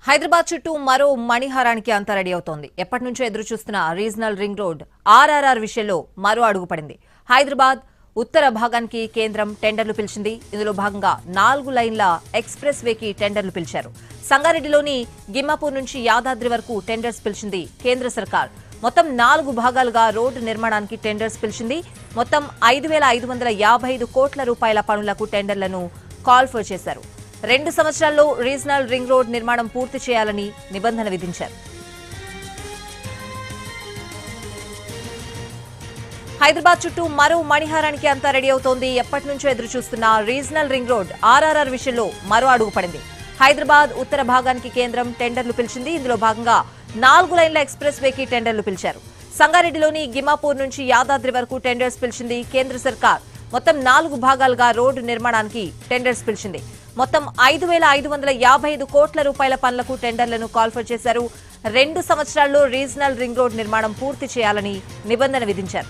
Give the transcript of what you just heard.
హైదరాబాద్ చుట్టూ మరో మణిహారానికి అంతా రెడీ అవుతోంది. ఎప్పటి నుంచో ఎదురు చూస్తున్న రీజనల్ రింగ్ రోడ్ ఆర్ఆర్ఆర్ విషయంలో మరో అడుగు పడింది. హైదరాబాద్ ఉత్తర భాగానికి కేంద్రం టెండర్లు పిలిచింది. ఇందులో భాగంగా 4 లైన్ల ఎక్స్ప్రెస్ వేకి టెండర్లు పిలిచారు. సంగారెడ్డిలోని గిమ్మాపూర్ నుంచి యాదాద్రి వరకు టెండర్స్ పిలిచింది కేంద్ర సర్కార్. మొత్తం 4 భాగాలుగా రోడ్డు నిర్మాణానికి టెండర్స్ పిలిచింది. మొత్తం 5,555 కోట్ల రూపాయల పనులకు టెండర్లను కాల్ఫర్ చేశారు. 2 సంవత్సరాల్లో రీజనల్ రింగ్ రోడ్ నిర్మాణం పూర్తి చేయాలని నిబంధన విధించారు. హైదరాబాద్ చుట్టూ మరో మణిహారానికి అంతా రెడీ అవుతోంది. ఎప్పటి నుంచో ఎదురు చూస్తున్న రీజనల్ రింగ్ రోడ్ ఆర్ఆర్ఆర్ విషయంలో మరో అడుగు పడింది. హైదరాబాద్ ఉత్తర భాగానికి కేంద్రం టెండర్లు పిలిచింది. ఇందులో భాగంగా 4 లైన్ల ఎక్స్ప్రెస్ వేకి టెండర్లు పిలిచారు. సంగారెడ్డిలోని గిమ్మాపూర్ నుంచి యాదాద్రి వరకు టెండర్స్ పిలిచింది కేంద్ర సర్కార్. మొత్తం 4 భాగాలుగా రోడ్డు నిర్మాణానికి టెండర్స్ పిలిచింది. మొత్తం 5,555 కోట్ల రూపాయల పనులకు టెండర్లను కాల్ఫర్ చేశారు. 2 సంవత్సరాల్లో రీజనల్ రింగ్ రోడ్ నిర్మాణం పూర్తి చేయాలని నిబంధన విధించారు.